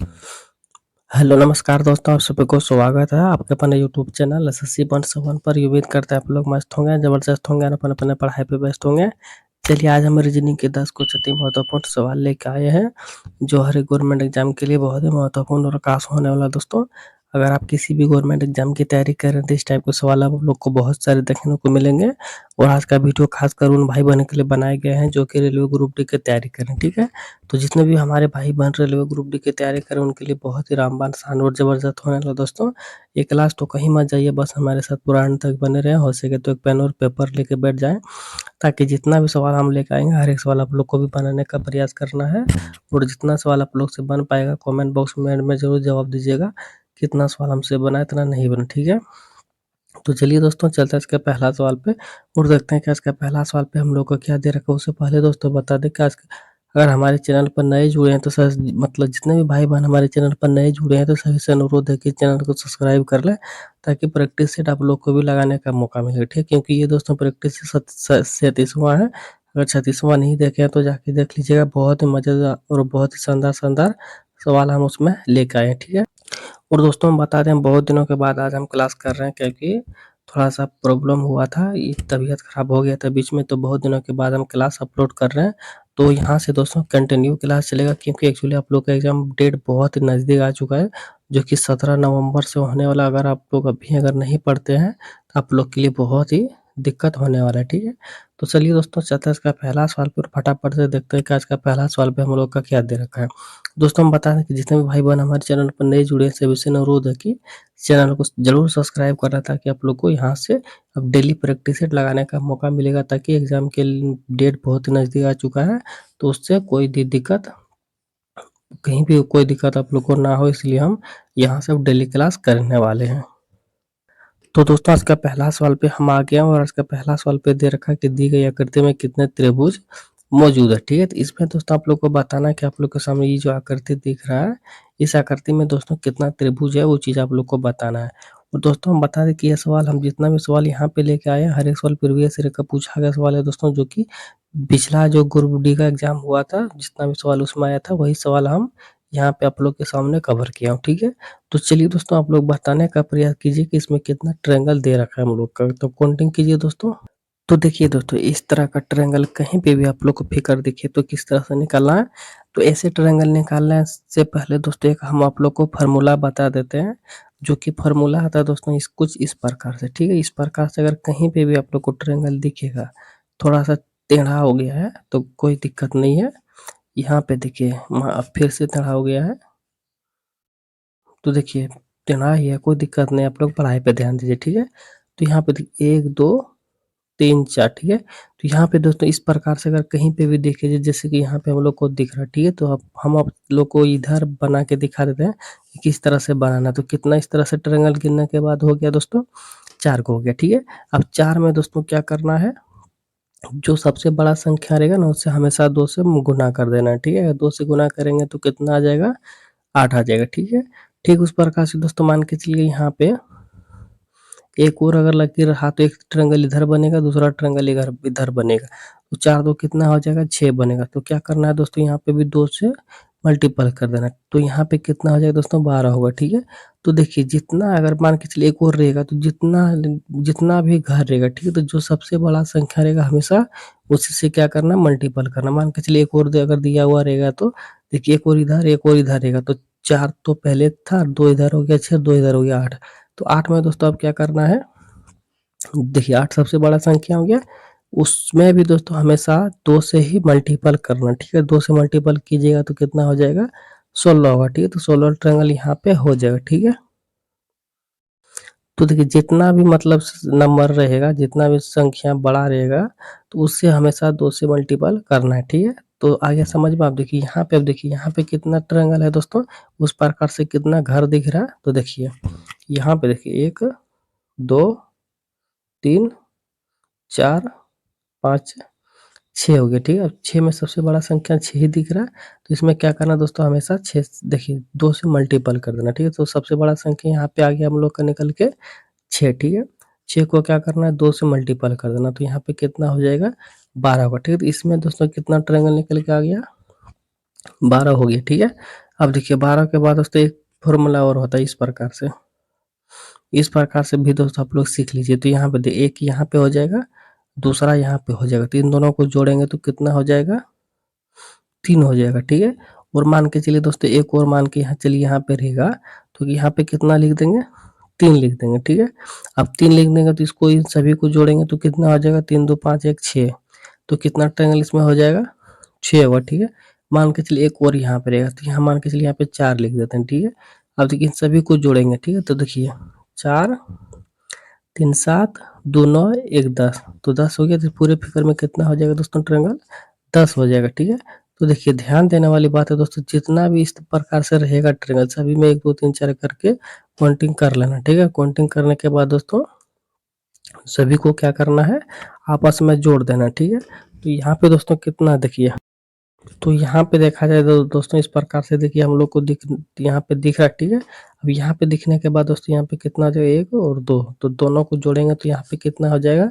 Hello नमस्कार दोस्तों, आप सभी को स्वागत है आपके अपने यूट्यूब चैनल एसएससी 1 पर। उम्मीद करते हैं आप लोग मस्त होंगे, ज़बरदस्त होंगे और अपने अपने पढ़ाई पे व्यस्त होंगे। चलिए आज हम रीजनिंग के 10 कुछ अति महत्वपूर्ण सवाल लेके आए हैं, जो हर एक गवर्नमेंट एग्जाम के लिए बहुत ही महत्वपूर्ण और खास होने वाला है दोस्तों। अगर आप किसी भी गवर्नमेंट एग्जाम की तैयारी कर रहे हैं तो इस टाइप के सवाल आप लोग को बहुत सारे देखने को मिलेंगे। और आज का वीडियो खासकर उन भाई बहनों के लिए बनाए गए हैं जो कि रेलवे ग्रुप डी की तैयारी करें, ठीक है। तो जितने भी हमारे भाई बहन रेलवे ग्रुप डी की तैयारी करें उनके लिए बहुत ही रामबाण शान और जबरदस्त होने वाला दोस्तों। ये क्लास तो कहीं मत जाइए, बस हमारे साथ पूरा अंत तक बने रहें। हो सके तो एक पेन और पेपर लेके बैठ जाएं, ताकि जितना भी सवाल हम लेकर आएंगे हर एक सवाल आप लोग को भी बनाने का प्रयास करना है। और जितना सवाल आप लोग से बन पाएगा कमेंट बॉक्स में एंड में जरूर जवाब दीजिएगा। कितना सवाल हमसे बना इतना नहीं बना, ठीक है। तो चलिए दोस्तों चलते हैं इसके पहला सवाल पे और देखते हैं कि इसका पहला सवाल पे हम लोग को क्या दे रखा है। उससे पहले दोस्तों बता दें कि आज अगर हमारे चैनल पर नए जुड़े हैं तो सर मतलब जितने भी भाई बहन हमारे चैनल पर नए जुड़े हैं तो सभी से अनुरोध है कि चैनल को सब्सक्राइब कर लें, ताकि प्रैक्टिस सेट आप लोग को भी लगाने का मौका मिले, ठीक है। क्योंकि ये दोस्तों प्रैक्टिस से 37वां है। अगर 36वां नहीं देखे हैं तो जाके देख लीजिएगा। बहुत ही मज़ेदार और बहुत ही शानदार शानदार सवाल हम उसमें लेकर आए हैं, ठीक है। और दोस्तों हम बता दें बहुत दिनों के बाद आज हम क्लास कर रहे हैं, क्योंकि थोड़ा-सा प्रॉब्लम हुआ था, ये तबीयत ख़राब हो गया था बीच में, तो बहुत दिनों के बाद हम क्लास अपलोड कर रहे हैं। तो यहाँ से दोस्तों कंटिन्यू क्लास चलेगा, क्योंकि एक्चुअली आप लोग का एग्ज़ाम डेट बहुत ही नज़दीक आ चुका है, जो कि 17 नवंबर से होने वाला। अगर आप लोग अभी अगर नहीं पढ़ते हैं, तो आप लोग के लिए बहुत ही दिक्कत होने वाला है, ठीक है। तो चलिए दोस्तों चलते हैं इसका पहला सवाल पे और फटाफट से देखते हैं कि आज का पहला सवाल पे हम लोग का क्या दे रखा है। दोस्तों हम बता दें कि जितने भी भाई बहन हमारे चैनल पर नए जुड़े हैं सभी से अनुरोध है कि चैनल को जरूर सब्सक्राइब करना, ताकि आप लोग को यहाँ से अब डेली प्रैक्टिस सेट लगाने का मौका मिलेगा, ताकि एग्जाम के डेट बहुत ही नज़दीक आ चुका है। तो उससे कोई भी दिक्कत कहीं भी कोई दिक्कत आप लोग को ना हो, इसलिए हम यहाँ से अब डेली क्लास करने वाले हैं। तो दोस्तों आज का पहला सवाल पे हम आ गए हैं और आज का पहला सवाल पे दे रखा है कि दी गई आकृति में कितने त्रिभुज मौजूद है, ठीक है। तो इसमें दोस्तों आप लोग को बताना है कि आप लोग के सामने ये जो आकृति दिख रहा है, इस आकृति में दोस्तों कितना त्रिभुज है वो चीज़ आप लोग को बताना है। और दोस्तों हम बता दें कि ये सवाल हम जितना भी सवाल यहाँ पे लेके आए हैं, हर एक सवाल प्रीवियस ईयर का पूछा गया सवाल है दोस्तों, जो कि पिछला जो ग्रुप डी का एग्जाम हुआ था जितना भी सवाल उसमें आया था वही सवाल हम यहाँ पे आप लोग के सामने कवर किया हूँ, ठीक है। तो चलिए दोस्तों आप लोग बताने का प्रयास कीजिए कि इसमें कितना ट्रायंगल दे रखा है हम लोग का, तो काउंटिंग कीजिए दोस्तों। तो देखिए दोस्तों इस तरह का ट्रायंगल कहीं पे भी आप लोग को फिगर दिखे तो किस तरह से निकालना है। तो ऐसे ट्रायंगल निकालने से पहले दोस्तों एक हम आप लोग को फार्मूला बता देते हैं, जो कि फार्मूला आता है दोस्तों इस कुछ इस प्रकार से, ठीक है। इस प्रकार से अगर कहीं पे भी आप लोग को ट्रायंगल दिखेगा थोड़ा सा टेढ़ा हो गया है तो कोई दिक्कत नहीं है। यहाँ पे देखिए फिर से टेढ़ा हो गया है, तो देखिए टेढ़ा ही है, कोई दिक्कत नहीं, आप लोग पढ़ाई पे ध्यान दीजिए, ठीक है। तो यहाँ पे देखिए 1 2 3 4, ठीक है। तो यहाँ पे दोस्तों इस प्रकार से अगर कहीं पे भी देखिए जैसे कि यहाँ पे हम लोग को दिख रहा है, ठीक है। तो अब हम आप लोग को इधर बना के दिखा देते हैं कि किस तरह से बनाना है। तो कितना इस तरह से ट्रायंगल गिनने के बाद हो गया दोस्तों, 4 को हो गया, ठीक है। अब 4 में दोस्तों क्या करना है, जो सबसे बड़ा संख्या रहेगा ना उससे हमेशा 2 से गुना कर देना है, ठीक है। 2 से गुना करेंगे तो कितना आ जाएगा, 8 आ जाएगा, ठीक है। ठीक उस प्रकार से दोस्तों मान के चलिए यहाँ पे एक और अगर लकीर रहा तो एक ट्रायंगल इधर बनेगा, दूसरा ट्रायंगल इधर इधर बनेगा। तो 4 2 कितना हो जाएगा, 6 बनेगा। तो क्या करना है दोस्तों, यहाँ पे भी 2 से मल्टीपल कर देना है। तो यहाँ पे कितना हो जाएगा दोस्तों, 12 होगा, ठीक है। तो देखिए जितना अगर मान के चलिए एक और रहेगा तो जितना जितना भी घर रहेगा, ठीक है, तो जो सबसे बड़ा संख्या रहेगा हमेशा उसी से क्या करना, मल्टीपल करना। मान के चलिए एक और अगर दिया हुआ रहेगा तो देखिए एक और इधर एक और इधर रहेगा, तो 4 तो पहले था, 2 इधर हो गया 6, 2 इधर हो गया 8। तो 8 में दोस्तों अब क्या करना है, देखिए 8 सबसे बड़ा संख्या हो गया, उसमें भी दोस्तों हमेशा 2 से ही मल्टीपल करना, ठीक है। 2 से मल्टीपल कीजिएगा तो कितना हो जाएगा, 16 होगा, ठीक है। तो 16 ट्रायंगल यहाँ पे हो जाएगा, ठीक है। तो देखिए जितना भी मतलब नंबर रहेगा, जितना भी संख्या बड़ा रहेगा तो उससे हमेशा 2 से मल्टीपल करना है, ठीक है। तो आगे समझ में आप देखिए यहाँ पे, अब देखिए यहाँ पे कितना ट्रायंगल है दोस्तों, उस प्रकार से कितना घर दिख रहा है। तो देखिए यहाँ पे देखिए 1 2 3 4 5 6 हो गया, ठीक है। अब 6 में सबसे बड़ा संख्या 6 ही दिख रहा है, तो इसमें क्या करना दोस्तों, हमेशा 6 देखिए 2 से मल्टीपल कर देना, ठीक है। तो सबसे बड़ा संख्या यहाँ पे आ गया हम लोग का निकल के 6, ठीक है। 6 को क्या करना है, 2 से मल्टीपल कर देना, तो यहाँ पे कितना हो जाएगा, 12 होगा, ठीक है। तो इसमें दोस्तों कितना ट्रायंगल निकल के आ गया, 12 हो गया, ठीक है। अब देखिए 12 के बाद दोस्तों एक फॉर्मूला और होता है इस प्रकार से। इस प्रकार से भी दोस्तों आप लोग सीख लीजिए। तो यहाँ पे एक यहाँ पे हो जाएगा, दूसरा यहाँ पे हो जाएगा, तो इन दोनों को जोड़ेंगे तो कितना हो जाएगा, 3 हो जाएगा, ठीक है। और मान के चलिए दोस्तों एक और मान के यहाँ चलिए यहाँ पे रहेगा, तो यहाँ पे कितना लिख देंगे, 3 लिख देंगे, ठीक है। अब 3 लिख देंगे तो इसको इन सभी को जोड़ेंगे तो कितना हो जाएगा, 3 2 5 1 6, तो कितना ट्रायंगल इसमें हो जाएगा, 6 होगा, ठीक है। मान के चलिए एक और यहाँ पे रहेगा, तो यहाँ मान के चलिए यहाँ पे 4 लिख देते हैं, ठीक है। अब देखिए इन सभी को जोड़ेंगे, ठीक है। तो देखिए 4 3 7 2 9 1 10, तो 10 हो गया। तो पूरे फिगर में कितना हो जाएगा दोस्तों, ट्रायंगल 10 हो जाएगा, ठीक है। तो देखिए ध्यान देने वाली बात है दोस्तों, जितना भी इस प्रकार से रहेगा ट्रायंगल सभी में 1 2 3 4 करके काउंटिंग कर लेना, ठीक है। काउंटिंग करने के बाद दोस्तों सभी को क्या करना है, आपस में जोड़ देना, ठीक है। तो यहाँ पे दोस्तों कितना देखिए, तो यहाँ पे देखा जाए तो दोस्तों इस प्रकार से देखिए हम लोग को यहाँ पे दिख रहा है, ठीक है। अब यहाँ पे दिखने के बाद दोस्तों यहाँ पे कितना हो जाएगा, 1 और 2, तो दोनों को जोड़ेंगे तो यहाँ पे कितना हो जाएगा,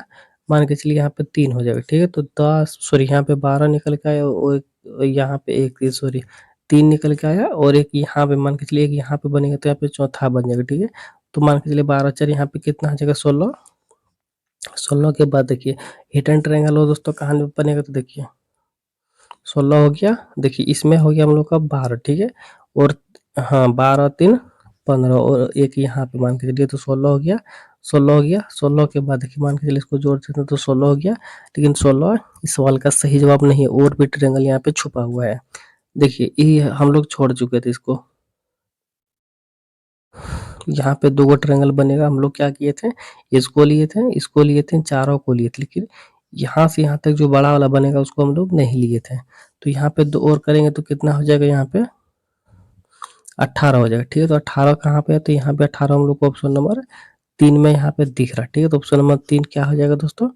मान के चलिए यहाँ पे 3 हो जाएगा, ठीक है। तो 10 सॉरी यहाँ पे 12 निकल के आया और यहाँ पे एक सॉरी 3 निकल के आया और एक यहाँ पे मान के चलिए एक यहाँ पे बनेगा, तो यहाँ पे चौथा बन जाएगा, ठीक है। तो मान के चलिए 12 4 यहाँ पे कितना हो जाएगा, 16। 16 के बाद देखिए हिट एंड ट्रायंगल हो दोस्तों कहाँ बनेगा, तो देखिए 16 हो गया, देखिए इसमें हो गया हम लोग का 12, ठीक है। और हाँ 12 3 15 और एक यहाँ पे मान के चलिए तो 16 हो गया, 16 हो गया। 16 के बाद देखिए मान के चलिए इसको जोड़ देते हैं तो 16 हो गया, लेकिन 16 इस सवाल का सही जवाब नहीं है, और भी ट्रायंगल यहाँ पे छुपा हुआ है। देखिए ये हम लोग छोड़ चुके थे इसको, यहाँ पे 2 गो ट्रायंगल बनेगा, हम लोग क्या किए थे, इसको लिए थे, इसको लिए थे, चारों को लिए थे, लेकिन यहाँ से यहाँ तक जो बड़ा वाला बनेगा उसको हम लोग नहीं लिए थे। तो यहाँ पे 2 और करेंगे तो कितना हो जाएगा, यहाँ पे 18 हो जाएगा, ठीक है। तो 18 कहाँ पे है, तो यहाँ पे 18 हम लोग को ऑप्शन नंबर 3 में यहाँ पे दिख रहा है, ठीक है। तो ऑप्शन नंबर 3 क्या हो जाएगा दोस्तों,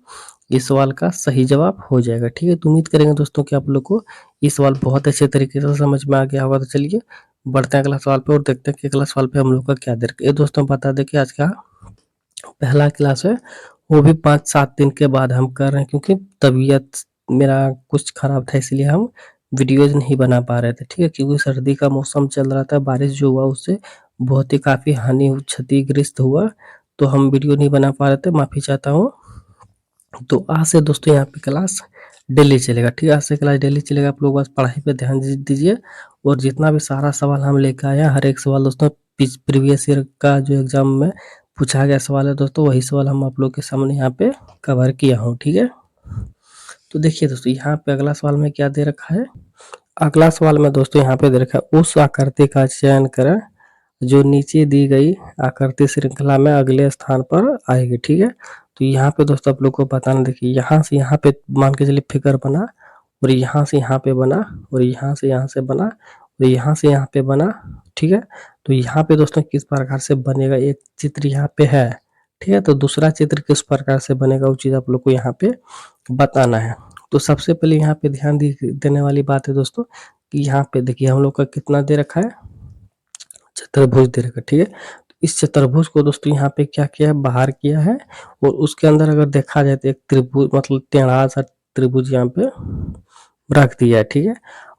इस सवाल का सही जवाब हो जाएगा, ठीक है। तो उम्मीद करेंगे दोस्तों कि आप लोग को ये सवाल बहुत अच्छे तरीके से समझ में आ गया होगा। तो चलिए बढ़ते हैं अगला सवाल पे और देखते हैं कि अगला सवाल पे हम लोग का क्या दे रखा है। ये दोस्तों बता दें कि आज का पहला क्लास है, वो भी 5-7 दिन के बाद हम कर रहे हैं, क्योंकि तबीयत मेरा कुछ खराब था इसलिए हम वीडियोज नहीं बना पा रहे थे, ठीक है। क्योंकि सर्दी का मौसम चल रहा था, बारिश जो हुआ उससे बहुत ही काफ़ी हानि क्षतिग्रस्त हुआ, तो हम वीडियो नहीं बना पा रहे थे, माफ़ी चाहता हूँ। तो आज से दोस्तों यहाँ पे क्लास डेली चलेगा, ठीक है। आज से क्लास डेली चलेगा, आप लोग बस पढ़ाई पे ध्यान दीजिए और जितना भी सारा सवाल हम लेकर आए हैं हर एक सवाल दोस्तों प्रीवियस ईयर का जो एग्जाम में पूछा गया सवाल है दोस्तों, वही सवाल हम आप लोग के सामने यहाँ पे कवर किया हूँ, ठीक है। तो देखिए दोस्तों यहाँ पे अगला सवाल में क्या दे रखा है, अगला सवाल में दोस्तों यहाँ पे दे रखा है, उस आकृति का चयन करें जो नीचे दी गई आकृति श्रृंखला में अगले स्थान पर आएगी, ठीक है। तो यहाँ पे दोस्तों आप लोग को बताना, देखिए यहाँ से यहाँ पे मान के चलिए फिगर बना और यहाँ से यहाँ पे बना और यहाँ से यहाँ से बना और यहाँ से यहाँ पे बना, ठीक है। तो यहाँ पे दोस्तों किस प्रकार से बनेगा, एक चित्र यहाँ पे है, ठीक है। तो दूसरा चित्र किस प्रकार से बनेगा वो चीज़ आप लोग को यहाँ पे बताना है। तो सबसे पहले यहाँ पे ध्यान देने वाली बात है दोस्तों कि यहाँ पे देखिए हम लोग का कितना दे रखा है, चतुर्भुज दे रखा है, ठीक है। तो इस चतुर्भुज को दोस्तों यहाँ पे क्या किया है, बाहर किया है और उसके अंदर अगर देखा जाए तो एक त्रिभुज मतलब टेढ़ा सा त्रिभुज यहाँ पे रख दिया है, ठीक है।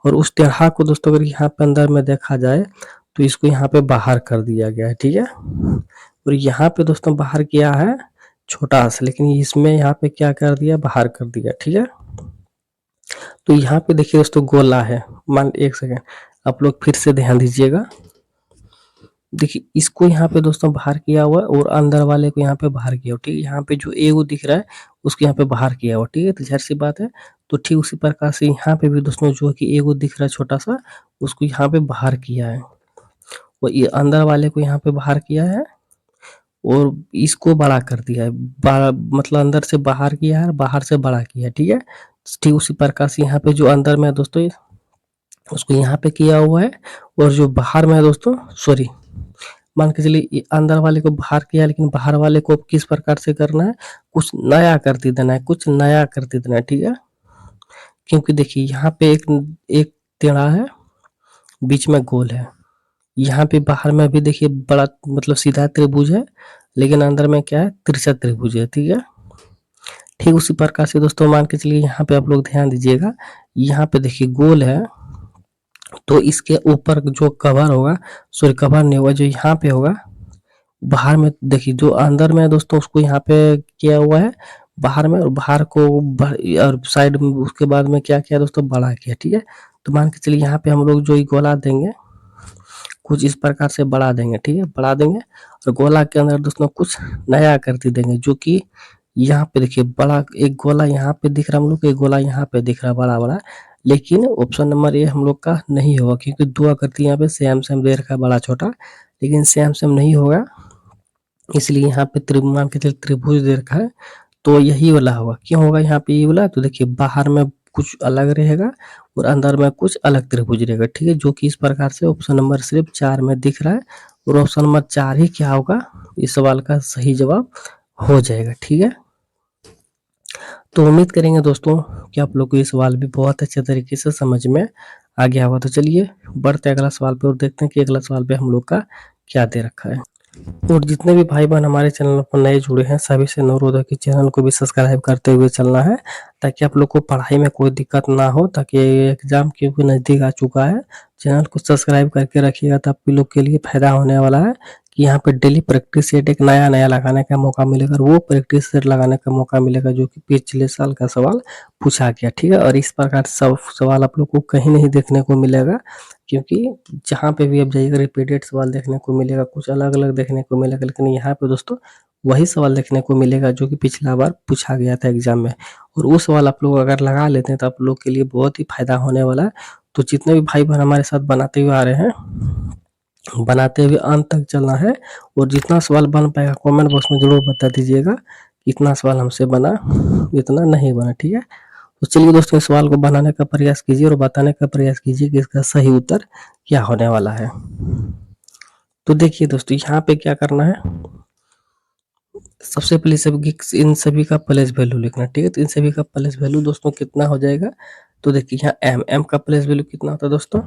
और उस टेढ़ा को दोस्तों अगर यहाँ पे अंदर में देखा जाए तो इसको यहाँ पे बाहर कर दिया गया है, ठीक है। और यहाँ पे दोस्तों बाहर किया है छोटा सा, लेकिन इसमें यहाँ पे क्या कर दिया, बाहर कर दिया, ठीक है। तो यहाँ पे देखिए दोस्तों गोला है, मान एक सेकेंड आप लोग फिर से ध्यान दीजिएगा, देखिए इसको यहाँ पे दोस्तों बाहर किया हुआ है और अंदर वाले को यहाँ पे बाहर किया हुआ, ठीक है। यहाँ पे जो ए दिख रहा है उसको यहाँ पे बाहर किया हुआ, ठीक है। तो जाहिर सी बात है, तो ठीक उसी प्रकार से यहाँ पे भी दोस्तों जो है कि ए दिख रहा है छोटा सा, उसको यहाँ पे बाहर किया है और ये अंदर वाले को यहाँ पे बाहर किया है और इसको बड़ा कर दिया है, मतलब अंदर से बाहर किया है, बाहर से बड़ा किया है, ठीक है। ठीक उसी प्रकार से यहाँ पे जो अंदर में है दोस्तों उसको यहाँ पे किया हुआ है और जो बाहर में है दोस्तों सॉरी मान के चलिए अंदर वाले को बाहर किया, लेकिन बाहर वाले को किस प्रकार से करना है, कुछ नया करती देना है, कुछ नया करती देना है, ठीक है। क्योंकि देखिए यहाँ पे एक टेढ़ा है, बीच में गोल है, यहाँ पे बाहर में भी देखिए बड़ा मतलब सीधा त्रिभुज है, लेकिन अंदर में क्या है, तिरछा त्रिभुज है, ठीक है। ठीक उसी प्रकार से दोस्तों मान के चलिए यहाँ पे आप लोग ध्यान दीजिएगा, यहाँ पे देखिए गोल है तो इसके ऊपर जो कवर होगा, सॉरी कवर नहीं होगा, जो यहाँ पे होगा बाहर में, देखिए जो अंदर में है दोस्तों उसको यहाँ पे किया हुआ है बाहर में, और बाहर को और साइड में उसके बाद में क्या किया दोस्तों, बड़ा किया। ठीक है, तो मान के चलिए यहाँ पे हम लोग जो ये गोला देंगे कुछ इस प्रकार से बढ़ा देंगे। ठीक है, बढ़ा देंगे और गोला के अंदर दोस्तों कुछ नया आकृति देंगे, जो कि यहाँ पे देखिए बड़ा एक गोला यहाँ पे दिख रहा है हम लोग को, एक गोला यहाँ पे दिख रहा है बड़ा बड़ा। लेकिन ऑप्शन नंबर ए हम लोग का नहीं होगा, क्योंकि दो आकृति यहाँ पे सेम सेम दे रखा है बड़ा छोटा, लेकिन सेम सेम नहीं होगा, इसलिए यहाँ पे मान के चलिए त्रिभुज दे रखा है, तो यही वाला होगा। क्यों होगा यहाँ पे ये वाला, तो देखिए बाहर में कुछ अलग रहेगा और अंदर में कुछ अलग त्रिभुज रहेगा। ठीक है, जो कि इस प्रकार से ऑप्शन नंबर सिर्फ 4 में दिख रहा है, और ऑप्शन नंबर 4 ही क्या होगा, इस सवाल का सही जवाब हो जाएगा। ठीक है, तो उम्मीद करेंगे दोस्तों कि आप लोग को ये सवाल भी बहुत अच्छे तरीके से समझ में आ गया होगा। तो चलिए बढ़ते अगला सवाल पे और देखते हैं कि अगला सवाल पे हम लोग का क्या दे रखा है। और जितने भी भाई बहन हमारे चैनल पर नए जुड़े हैं सभी से अनुरोध है कि चैनल को भी सब्सक्राइब करते हुए चलना है, ताकि आप लोग को पढ़ाई में कोई दिक्कत ना हो, ताकि एग्जाम क्योंकि नज़दीक आ चुका है। चैनल को सब्सक्राइब करके रखिएगा, तो आप लोग के लिए फायदा होने वाला है कि यहाँ पे डेली प्रैक्टिस सेट एक नया नया लगाने का मौका मिलेगा, और वो प्रैक्टिस सेट लगाने का मौका मिलेगा जो कि पिछले साल का सवाल पूछा गया। ठीक है, और इस प्रकार सब सवाल आप लोग को कहीं नहीं देखने को मिलेगा, क्योंकि जहाँ पे भी आप जाइएगा रिपीटेड सवाल देखने को मिलेगा, कुछ अलग अलग देखने को मिलेगा, लेकिन यहाँ पे दोस्तों वही सवाल देखने को मिलेगा जो कि पिछला बार पूछा गया था एग्जाम में। और वो सवाल आप लोग अगर लगा लेते हैं तो आप लोग के लिए बहुत ही फायदा होने वाला है। तो जितने भी भाई बहन हमारे साथ बनाते हुए आ रहे हैं, बनाते हुए अंत तक चलना है, और जितना सवाल बन पाएगा कमेंट बॉक्स में जरूर बता दीजिएगा कितना सवाल हमसे बना, इतना नहीं बना। ठीक है, तो चलिए दोस्तों इस सवाल को बनाने का प्रयास कीजिए और बताने का प्रयास कीजिए कि इसका सही उत्तर क्या होने वाला है। तो देखिए दोस्तों यहाँ पे क्या करना है, सबसे पहले इन सभी का प्लेस वैल्यू लिखना। ठीक है, तो इन सभी का प्लेस वैल्यू दोस्तों कितना हो जाएगा, तो देखिए यहाँ एम का प्लेस वैल्यू कितना होता है दोस्तों,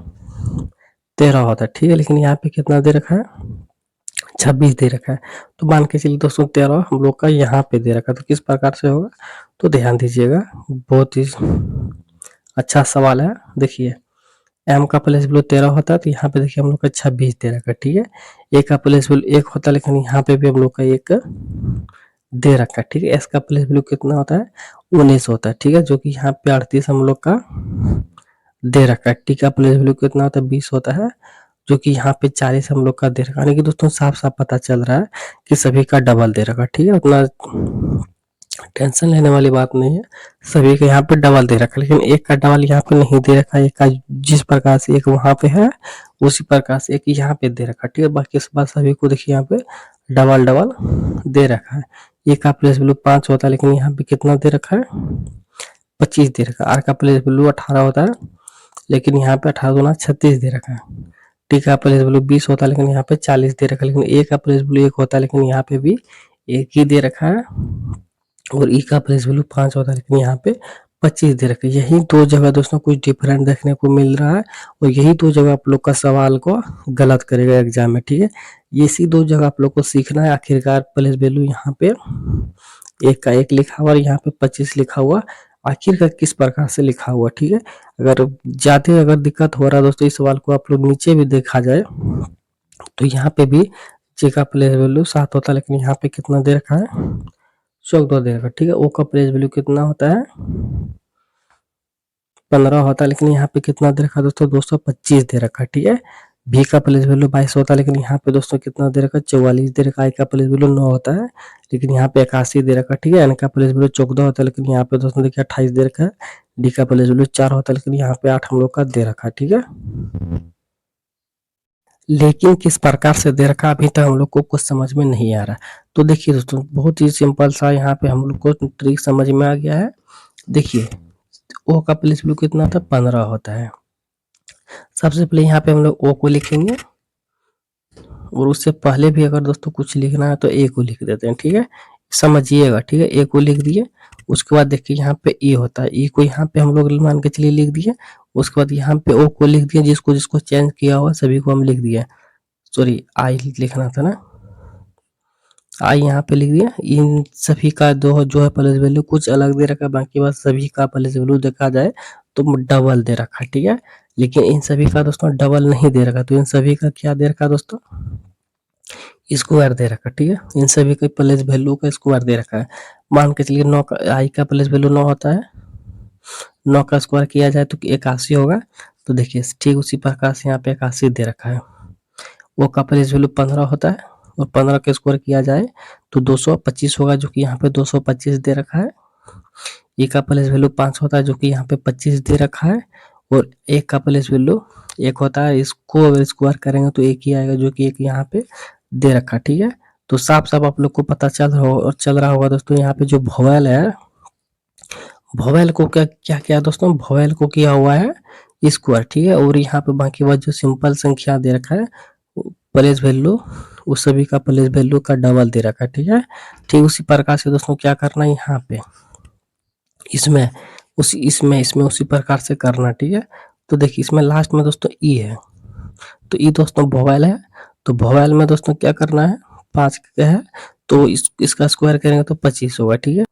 13 होता है। ठीक है, लेकिन यहाँ पे कितना दे रखा है, 26 दे रखा है। तो मान के चलिए दोस्तों 13 हम लोग का यहाँ पे दे रखा है, तो किस प्रकार से होगा, तो ध्यान दीजिएगा, बहुत ही अच्छा सवाल है। देखिए एम का प्लेस वैल्यू 13 होता है, तो यहाँ पे देखिए हम लोग का 26 दे रखा है। ठीक है, ए का प्लेस वैल्यू 1 होता है, लेकिन यहाँ पे भी हम लोग का 1 दे रखा है। ठीक है, एस का प्लेस वैल्यू कितना होता है, 19 होता है। ठीक है, जो कि यहाँ पे 38 हम लोग का दे रखा है। टी का प्लेस वैल्यू कितना होता है, 20 होता है, जो कि यहाँ पे 40 हम लोग का दे रखा है। यानी कि दोस्तों साफ साफ पता चल रहा है कि सभी का डबल दे रखा है। ठीक है, उतना टेंशन लेने वाली बात नहीं है, सभी का यहाँ पे डबल दे रखा है, लेकिन एक का डबल यहाँ पे नहीं दे रखा है। एक का जिस प्रकार से एक वहां पे है उसी प्रकार से एक यहाँ पे दे रखा है। ठीक है, बाकी इस बार सभी को देखिए यहाँ पे डबल डबल दे रखा है। ए का प्लेस वैल्यू 5 होता है, लेकिन यहाँ पे कितना दे रखा है, 25 दे रखा है। आर का प्लेस वैल्यू 18 होता है, लेकिन यहाँ पे 18 दूना 36 दे रखा है। टी का प्लेस वैल्यू 20 होता है, लेकिन यहाँ पे 40 दे रखा है। लेकिन ए का प्लेस वैल्यू 1 होता है, लेकिन यहाँ पे भी 1 ही दे रखा है। और ई का प्लेस वैल्यू 5 होता है, लेकिन यहाँ पे 25 दे रखा है। यही दो जगह दोस्तों कुछ डिफरेंट देखने को मिल रहा है, और यही दो जगह आप लोग का सवाल को गलत करेगा एग्जाम में। ठीक है, इसी दो जगह आप लोग को सीखना है। आखिरकार प्लेस वैल्यू यहाँ पे 1 का 1 लिखा हुआ और यहाँ पे 25 लिखा हुआ, आखिरकार किस प्रकार से लिखा हुआ। ठीक है, अगर ज्यादा अगर दिक्कत हो रहा है दोस्तों इस सवाल को आप लोग नीचे भी देखा जाए, तो यहाँ पे भी जे का प्लेस वैल्यू 7 होता है, लेकिन यहाँ पे कितना दे रखा है, 14 दे रखा है। ठीक है, ओ का प्लेस वैल्यू कितना होता है, 15 होता है, लेकिन यहाँ पे कितना दे रखा है दोस्तों, 225 दे रखा है। ठीक है, भी का प्लेस वैल्यू 22 होता है, लेकिन यहाँ पे दोस्तों कितना दे रखा है, 44 दे रखा है। आई का प्लेस वैल्यू 9 होता है, लेकिन यहाँ पे 81 दे रखा है। ठीक है, एन का प्लेस वैल्यू 14 होता है, लेकिन यहाँ पे दोस्तों देखिए 28 दे रखा है। डी का प्लेस वैल्यू 4 होता है, लेकिन यहाँ पे 8 हम लोग का दे रखा है। ठीक है, लेकिन किस प्रकार से दे रखा अभी तक हम लोग को कुछ समझ में नहीं आ रहा। तो देखिए दोस्तों बहुत ही सिंपल सा यहाँ पे हम लोग को ट्रिक समझ में आ गया है। देखिए ओ का प्लेस वैल्यू कितना था, 15 होता है। सबसे पहले यहाँ पे हम लोग ओ को लिखेंगे, और उससे पहले भी अगर दोस्तों कुछ लिखना है तो ए को लिख देते हैं। ठीक है, समझिएगा। ठीक है, ए को लिख दिए, उसके बाद देखिए यहाँ पे ई होता है, ई को यहाँ पे हम लोग मान के चलिए लिख दिए। उसके बाद यहाँ पे ओ को लिख दिया, जिसको जिसको चेंज किया हुआ सभी को हम लिख दिए। सॉरी आई लिखना था ना, आई यहाँ पे लिख दिया। इन सभी का दो जो है प्लेस वैल्यू कुछ अलग दे रखा है, बाकी बात सभी का प्लेस वैल्यू देखा जाए दोस्तों डबल दे रखा है, ठीक है। लेकिन इन सभी का दोस्तों डबल नहीं दे रखा, तो इन सभी का क्या दे रखा दोस्तों, स्क्वायर दे रखा, ठीक है। इन सभी के प्लेस वैल्यू का स्क्वायर दे रखा है। मान के चलिए 9 का आई का प्लेस वैल्यू 9 होता है, 9 का स्क्वायर किया जाए तो 81 होगा। तो देखिए ठीक उसी प्रकार से यहाँ पे 81 दे रखा है। वो का प्लेस वैल्यू 15 होता है और 15 का स्क्वायर किया जाए तो 225 होगा, जो कि यहाँ पे 225 दे रखा है। ए का प्लेस वैल्यू 5 होता है, जो कि यहाँ पे 25 दे रखा है। और एक का प्लेस वैल्यू 1 होता है, इसको अगर स्क्वायर करेंगे तो 1 ही आएगा, जो कि 1 यहाँ पे दे रखा, ठीक है। तो साफ साफ आप लोग को पता चल रहा होगा दोस्तों, यहाँ पे जो वोवेल है, वोवेल को क्या क्या किया दोस्तों, वोवेल को किया हुआ है स्क्वायर, ठीक है। और यहाँ पे बाकी बात जो सिंपल संख्या दे रखा है प्लेस वैल्यू, उस सभी का प्लेस वैल्यू का डबल दे रखा है, ठीक है। ठीक उसी प्रकार से दोस्तों क्या करना है यहाँ पे, इसमें इसमें उसी प्रकार से करना, ठीक है। तो देखिए इसमें लास्ट में दोस्तों ई है, तो ई दोस्तों वोवेल है, तो वोवेल में दोस्तों क्या करना है, 5 का है तो इसका स्क्वायर करेंगे तो 25 होगा, ठीक है।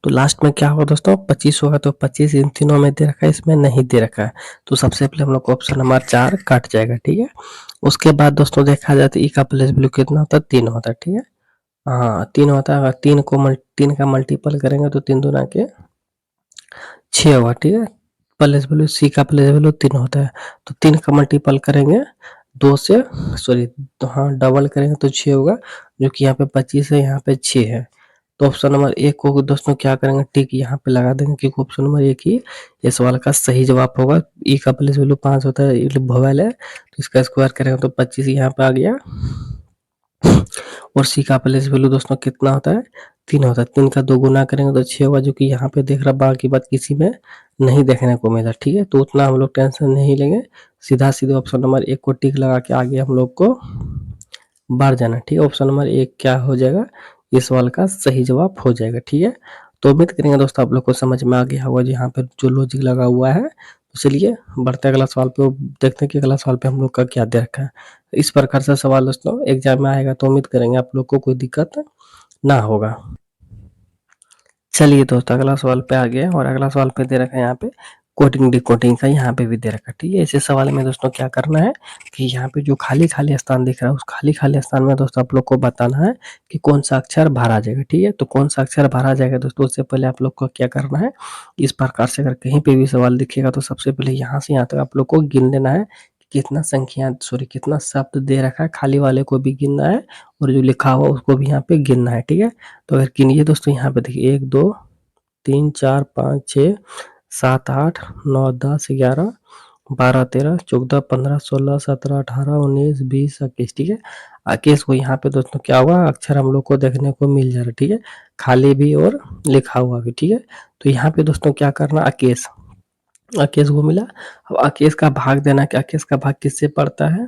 तो लास्ट में क्या होगा दोस्तों, 25 होगा। तो 25 इन तीनों में दे रखा है, इसमें नहीं दे रखा है, तो सबसे पहले हम लोग को ऑप्शन नंबर 4 कट जाएगा, ठीक है। उसके बाद दोस्तों देखा जाए तो ई का प्लेस वैल्यू कितना होता है, 3 होता है, ठीक है। हाँ 3 होता है, अगर 3 का मल्टीपल करेंगे तो 3 दूना के 6 होगा, ठीक है। प्लेस वैल्यू सी का प्लेस वैल्यू 3 होता है, तो 3 का मल्टीपल करेंगे 2 से, सॉरी तो हाँ डबल करेंगे तो 6 होगा, जो कि यहाँ पे 25 है, यहाँ पे 6 है। तो ऑप्शन नंबर 1 को दोस्तों क्या करेंगे, टिक यहाँ पे लगा देंगे, क्योंकि ऑप्शन नंबर 1 ही इस सवाल का सही जवाब होगा। ई का प्लेस वैल्यू 5 होता है, ये भवेल है, तो इसका स्क्वायर करेंगे तो 25 यहाँ पे आ गया। और सी का प्लेस वैल्यू दोस्तों कितना होता है, 3 होता है, 3 का 2 गुना करेंगे तो 6 होगा, जो कि यहाँ पे देख रहा, बाकी बात किसी में नहीं देखने को मिला, ठीक है। तो उतना हम लोग टेंशन नहीं लेंगे, सीधा सीधे ऑप्शन नंबर 1 को टिक लगा के आगे हम लोग को बढ़ जाना, ठीक है। ऑप्शन नंबर 1 क्या हो जाएगा, इस सवाल का सही जवाब हो जाएगा, ठीक है। तो उम्मीद करेंगे दोस्तों आप लोग को समझ में आ गया होगा यहाँ पे जो लॉजिक लगा हुआ है। तो चलिए बढ़ते अगला सवाल पे, देखते हैं कि अगला सवाल पे हम लोग का क्या दे रखा है। इस प्रकार से सवाल दोस्तों एग्जाम में आएगा, तो उम्मीद करेंगे आप लोग को कोई दिक्कत ना होगा। चलिए दोस्तों अगला सवाल पे आ गया, और अगला सवाल पे दे रखा है यहाँ पे कोडिंग डिकोडिंग का, यहाँ पे भी दे रखा है, ठीक है। ऐसे सवाल में दोस्तों क्या करना है कि यहाँ पे जो खाली खाली स्थान दिख रहा है, उस खाली खाली स्थान में दोस्तों आप लोग को बताना है कि कौन सा अक्षर भरा जाएगा, ठीक है। तो कौन सा अक्षर भरा जाएगा दोस्तों, उससे पहले आप लोग को क्या करना है, इस प्रकार से अगर कहीं पे भी सवाल दिखेगा तो सबसे पहले यहाँ से यहाँ तक आप लोग को गिन लेना है, कितना संख्या सॉरी कितना शब्द दे रखा है, खाली वाले को भी गिनना है और जो लिखा हुआ उसको भी यहाँ पे गिनना है, ठीक है। तो अगर गिनिए दोस्तों, यहाँ पे देखिए 1 2 3 4 5 6 7 8 9 10 11 12 13 14 15 16 17 18 19 20 21, ठीक है। 21 को यहाँ पे दोस्तों क्या हुआ, अक्षर हम लोग को देखने को मिल जा रहा है, ठीक है, खाली भी और लिखा हुआ भी, ठीक है। तो यहाँ पे दोस्तों क्या करना, 21 21 को मिला। अब 21 का भाग देना, कि 21 का भाग किससे पड़ता है,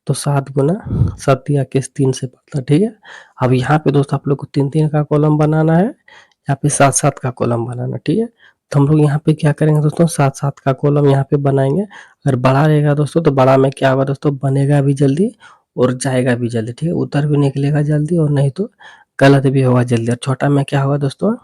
तो 7 गुना 7 या 21 3 से पड़ता है, ठीक है। अब यहाँ पे दोस्तों आप लोग को 3 3 का कॉलम बनाना है, यहाँ पे 7 7 का कॉलम बनाना, ठीक है। तो हम लोग यहाँ पे क्या करेंगे दोस्तों, 7 7 का कॉलम यहाँ पे बनाएंगे। अगर बड़ा रहेगा दोस्तों तो बड़ा में क्या होगा दोस्तों, बनेगा भी जल्दी और जाएगा भी जल्दी, ठीक है, उत्तर भी निकलेगा जल्दी और नहीं तो गलत भी होगा जल्दी। और छोटा में क्या होगा दोस्तों,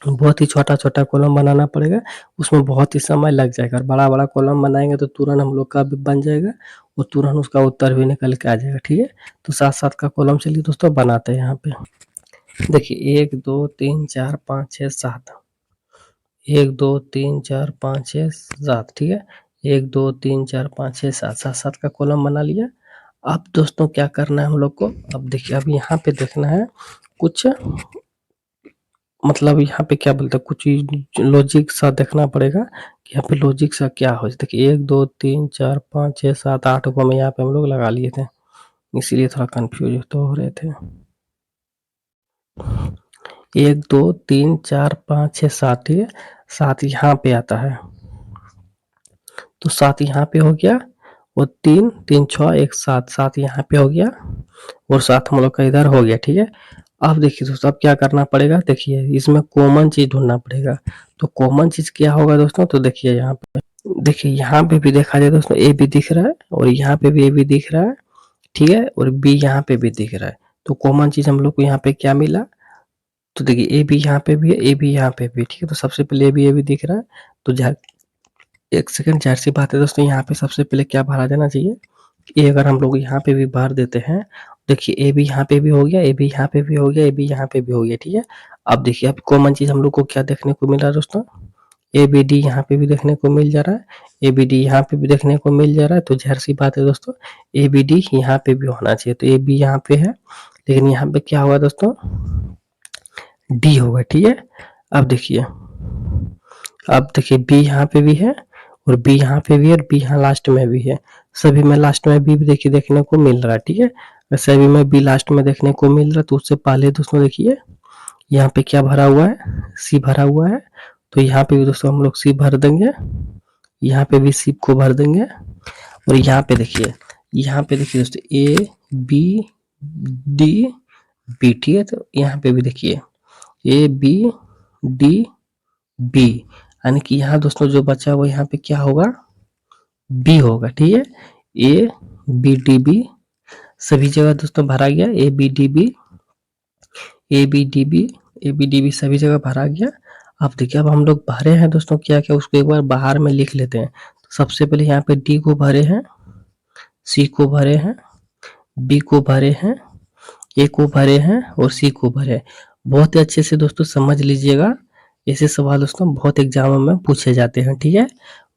बहुत ही छोटा छोटा कॉलम बनाना पड़ेगा, उसमें बहुत ही समय लग जाएगा। और बड़ा बड़ा कॉलम बनाएंगे तो तुरंत हम लोग का भी बन जाएगा और तुरंत उसका उत्तर भी निकल के आ जाएगा, ठीक है। तो 7 7 का कॉलम चलिए दोस्तों बनाते हैं यहाँ पे। देखिए 1 2 3 4 5 6 7, 1 2 3 4 5 6 7, ठीक है। 1 2 3 4 5 6 7 7 7 का कॉलम बना लिया। अब दोस्तों क्या करना है हम लोग को, अब देखिए अब यहाँ पे देखना है कुछ, मतलब यहाँ पे क्या बोलते हैं, कुछ लॉजिक सा देखना पड़ेगा कि यहाँ पे लॉजिक सा क्या हो। देखिए 1 2 3 4 5 6 7 8 को में यहाँ पे हम लोग लगा लिए थे, इसीलिए थोड़ा कंफ्यूज तो हो रहे थे। 1 2 3 4 5 6 7, ठीक है, 7 यहाँ पे आता है, तो 7 यहाँ पे हो गया, और 3 3 6 1 7 7 यहाँ पे हो गया, और 7 हम लोग का इधर हो गया, ठीक है। अब देखिए दोस्तों अब क्या करना पड़ेगा, देखिए इसमें कॉमन चीज ढूंढना पड़ेगा। तो कॉमन चीज क्या होगा दोस्तों, तो देखिए यहाँ पे, देखिए यहाँ पे भी देखा जाए दोस्तों ए भी दिख रहा है और यहाँ पे भी ए भी दिख रहा है, ठीक है, और बी यहाँ पे भी दिख रहा है। तो कॉमन चीज हम लोग को यहाँ पे क्या मिला, तो देखिए ए भी यहाँ पे भी है, ए भी यहाँ पे भी, ठीक है। तो सबसे पहले ए भी दिख रहा है, तो एक सेकंड, ज़ाहिर सी बात है दोस्तों, यहाँ पे सबसे पहले क्या भरा देना चाहिए, ए अगर हम लोग यहाँ पे भी भर देते हैं, देखिए ए भी यहाँ पे भी हो गया, ए भी यहाँ पे भी हो गया, ए भी यहाँ पे भी हो गया, ठीक है। अब देखिए, अब कॉमन चीज़ हम लोग को क्या देखने को मिल रहा है दोस्तों, ए बी डी यहाँ पे भी देखने को मिल जा रहा है, ए बी डी यहाँ पे भी देखने को मिल जा रहा है, तो ज़ाहिर सी बात है दोस्तों, ए बी डी यहाँ पे भी होना चाहिए, तो ए बी यहाँ पे है, लेकिन यहाँ पे क्या होगा दोस्तों, डी होगा, ठीक है। अब देखिए, अब देखिए बी यहाँ पे भी है, और बी यहाँ पे भी है, और बी यहाँ लास्ट में भी है, सभी में लास्ट में बी भी देखिए देखने को मिल रहा है, ठीक है। और सभी में बी लास्ट में देखने को मिल रहा है, तो उससे पहले दोस्तों देखिए यहाँ पे क्या भरा हुआ है, सी भरा हुआ है, तो यहाँ पे भी दोस्तों हम लोग सी भर देंगे, यहाँ पे भी सी को भर देंगे, और यहाँ पे देखिए, यहाँ पे देखिए दोस्तों ए बी डी बी, ठीक है। तो यहाँ पे भी देखिए ए बी डी बी, यानी कि यहाँ दोस्तों जो बचा वो यहाँ पे क्या होगा, बी होगा, ठीक है। ए बी डी बी सभी जगह दोस्तों भरा गया, A B D B, A B D B, A B D B सभी जगह भरा गया। अब देखिए, अब हम लोग भरे हैं दोस्तों क्या क्या, उसको एक बार बाहर में लिख लेते हैं। तो सबसे पहले यहाँ पे डी को भरे हैं, सी को भरे हैं, बी को भरे हैं, ए को भरे हैं, और सी को भरे हैं। बहुत ही अच्छे से दोस्तों समझ लीजिएगा, ऐसे सवाल दोस्तों बहुत एग्जामों में पूछे जाते हैं, ठीक है।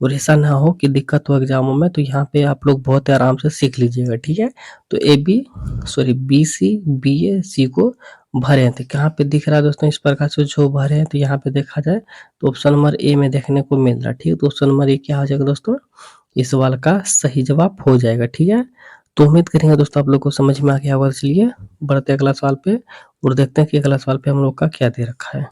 और ऐसा ना हो कि दिक्कत हो एग्जामों में, तो यहाँ पे आप लोग बहुत आराम से सीख लीजिएगा, ठीक है। तो बी सी बी ए सी को भरे हैं, तो कहाँ पे दिख रहा है दोस्तों, इस प्रकार से जो भरे हैं, तो यहाँ पे देखा जाए तो ऑप्शन नंबर ए में देखने को मिल रहा है, ठीक है। तो ऑप्शन नंबर ए क्या हो जाएगा दोस्तों, इस सवाल का सही जवाब हो जाएगा, ठीक है। तो उम्मीद करेंगे दोस्तों आप लोग को समझ में आ गया होगा। चलिए बढ़ते हैं अगला सवाल पे, और देखते हैं कि अगला सवाल पे हम लोग का क्या दे रखा है।